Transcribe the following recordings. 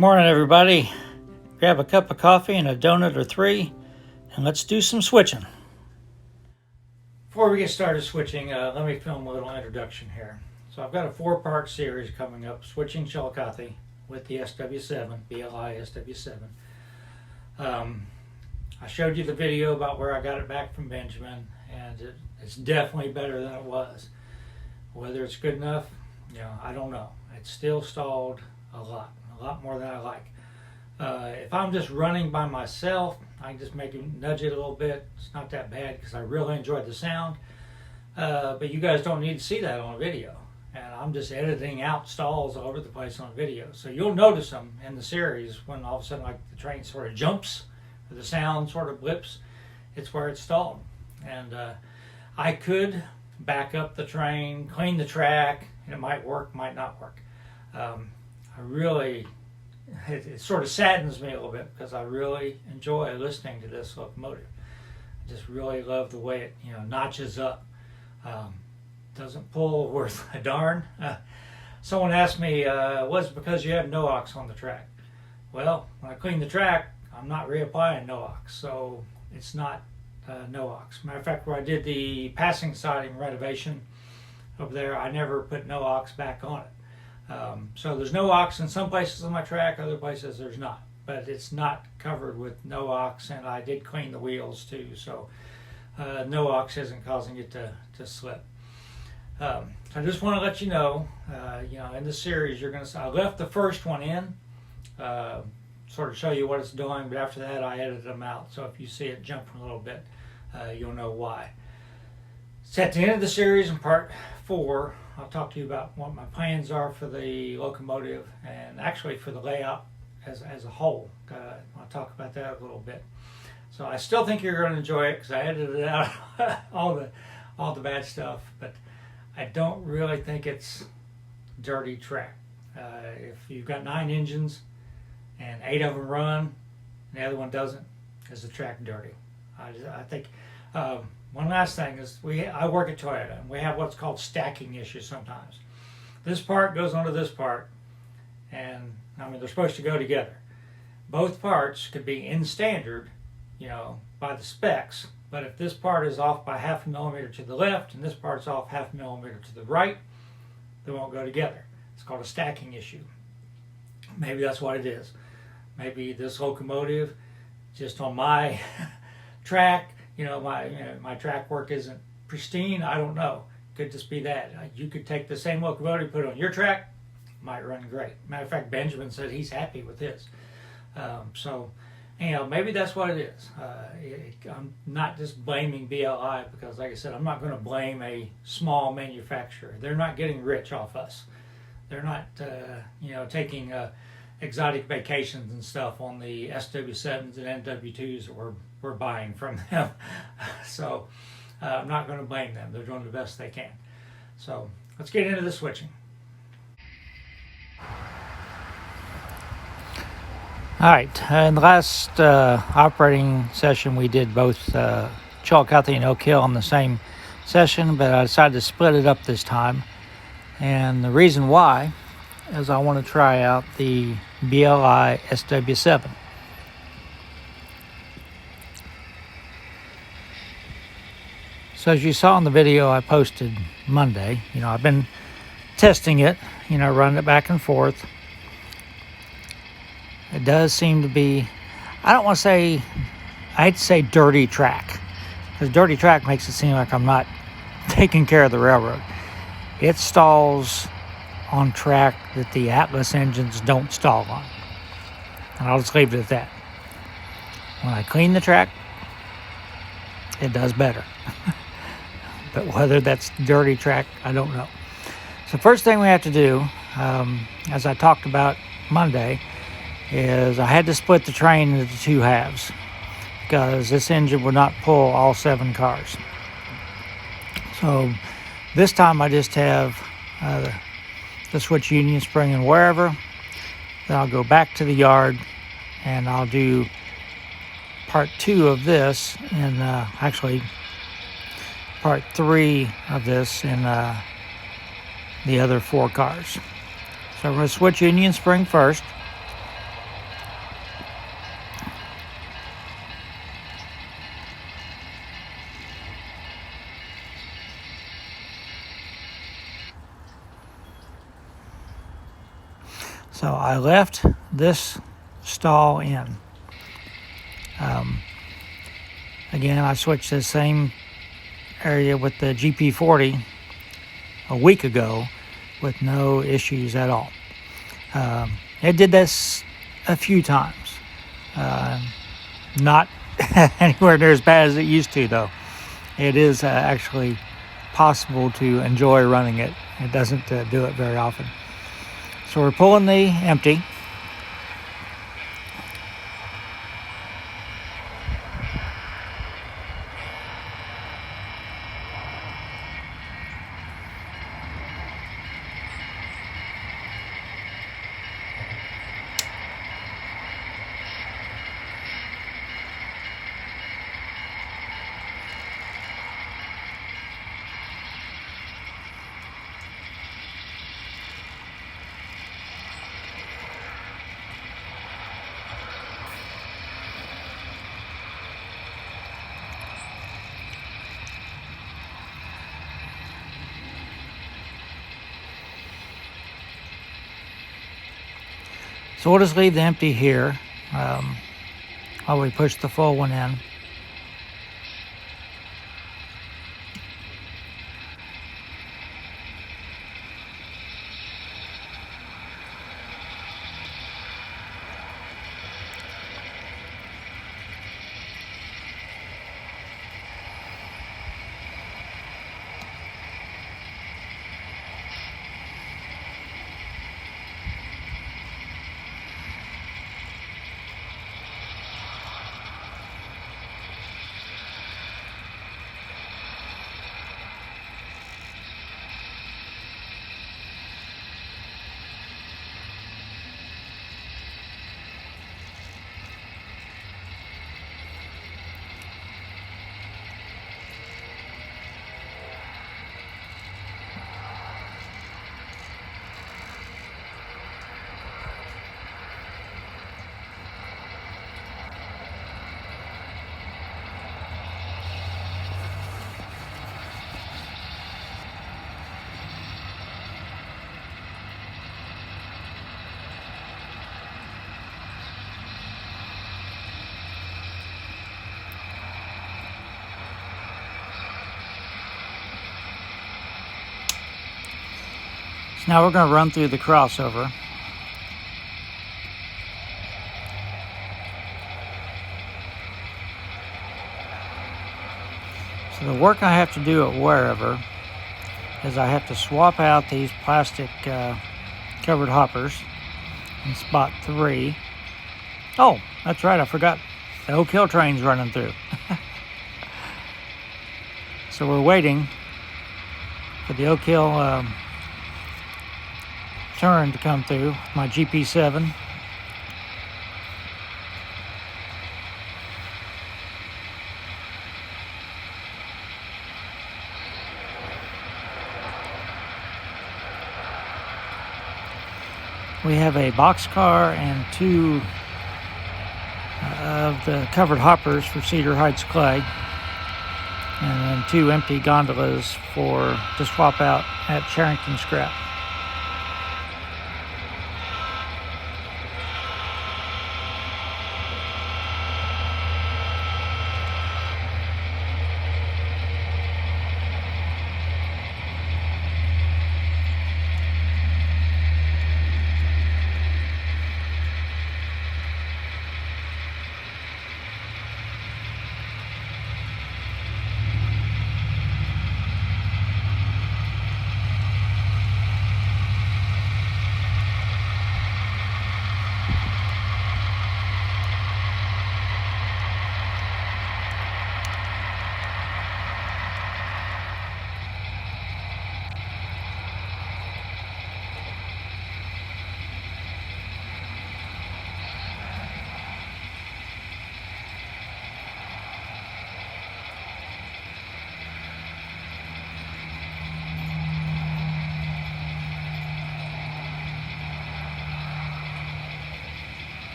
Morning, everybody. Grab a cup of coffee and a donut or three, and let's do some switching. Before we get started switching, let me film a little introduction here. So I've got a 4-part series coming up, switching Chillicothe with the SW7, BLI SW7. I showed you the video about where I got it back from Benjamin, and it's definitely better than it was. Whether it's good enough, I don't know. It's still stalled a lot more than I like. If I'm just running by myself, I can just nudge it a little bit. It's not that bad because I really enjoyed the sound. But you guys don't need to see that on a video. And I'm just editing out stalls all over the place on video. So you'll notice them in the series when all of a sudden like the train sort of jumps, or the sound sort of blips. It's where it's stalled. And I could back up the train, clean the track, and it might work, might not work. It sort of saddens me a little bit because I really enjoy listening to this locomotive. I just really love the way it notches up. Doesn't pull worth a darn. Someone asked me, was it because you have no-ox on the track? Well, when I clean the track, I'm not reapplying no-ox, so it's not no-ox. Matter of fact, where I did the passing siding renovation over there, I never put no-ox back on it. So there's no-ox in some places on my track, other places there's not. But it's not covered with no-ox, and I did clean the wheels too, so no-ox isn't causing it to slip. I just want to let you know, in the series you're going to see, I left the first one in, sort of show you what it's doing, but after that I edited them out, so if you see it jumping a little bit, you'll know why. It's at the end of the series in part 4. I'll talk to you about what my plans are for the locomotive and actually for the layout as a whole. I'll talk about that a little bit. So I still think you're going to enjoy it because I edited out all the bad stuff, but I don't really think it's dirty track. If you've got 9 engines and 8 of them run and the other one doesn't, is the track dirty? I think. One last thing is I work at Toyota, and we have what's called stacking issues sometimes. This part goes onto this part, and they're supposed to go together. Both parts could be in standard, by the specs, but if this part is off by 0.5 millimeter to the left and this part's off 0.5 millimeter to the right, they won't go together. It's called a stacking issue. Maybe that's what it is. Maybe this locomotive, just on my track, my track work isn't pristine. I don't know. Could just be that. You could take the same locomotive, put it on your track, might run great. Matter of fact, Benjamin said he's happy with his. So, maybe that's what it is. I'm not just blaming BLI because, like I said, I'm not going to blame a small manufacturer. They're not getting rich off us. They're not, taking exotic vacations and stuff on the SW7s and NW2s that we're buying from them. So I'm not going to blame them. They're doing the best they can. So let's get into the switching. All right. In the last operating session, we did both Chillicothe and Oak Hill on the same session, but I decided to split it up this time. And the reason why is I want to try out the BLI SW7. So as you saw in the video I posted Monday, I've been testing it, running it back and forth. It does seem to be, I hate to say dirty track, because dirty track makes it seem like I'm not taking care of the railroad. It stalls on track that the Atlas engines don't stall on. And I'll just leave it at that. When I clean the track, it does better. But whether that's dirty track, I don't know. So first thing we have to do, as I talked about Monday, is I had to split the train into 2 halves because this engine would not pull all 7 cars. So this time I just have the switch union spring and wherever. Then I'll go back to the yard and I'll do part 2 of this in actually part 3 of this in the other 4 cars. So I'm going to switch union spring first. So I left this stall in. Again, I switched the same area with the GP40 a week ago with no issues at all. It did this a few times. Not anywhere near as bad as it used to, though. It is actually possible to enjoy running it. It doesn't do it very often. So we're pulling the empty. So we'll just leave the empty here while we push the full one in. Now we're going to run through the crossover. So the work I have to do at wherever is I have to swap out these plastic covered hoppers in spot 3. Oh, that's right, I forgot. The Oak Hill train's running through. So we're waiting for the Oak Hill turn to come through, my GP7. We have a boxcar and 2 of the covered hoppers for Cedar Heights clay, and then 2 empty gondolas to swap out at Charrington scrap.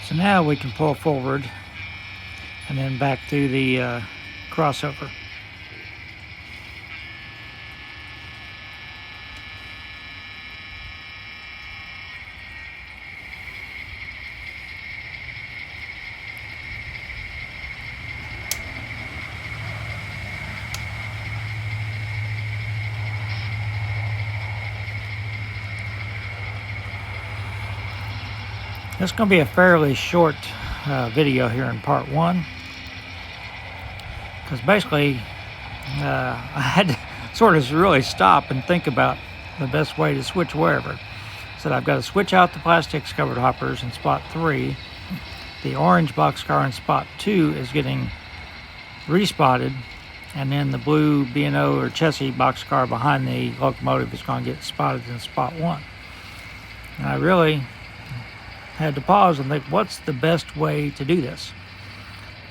So now we can pull forward and then back through the crossover. This is going to be a fairly short video here in part one, because basically I had to sort of really stop and think about the best way to switch wherever. So I've got to switch out the plastics covered hoppers in spot 3. The orange boxcar in spot 2 is getting respotted, and then the blue B&O or Chessie boxcar behind the locomotive is going to get spotted in spot 1. And I really had to pause and think, what's the best way to do this?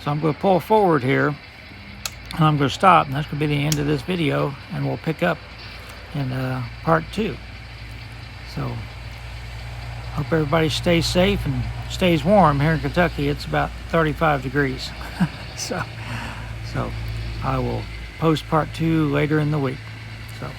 So I'm going to pull forward here, and I'm going to stop, and that's going to be the end of this video, and we'll pick up in part 2. So hope everybody stays safe and stays warm. Here in Kentucky it's about 35 degrees. so I will post part 2 later in the week. So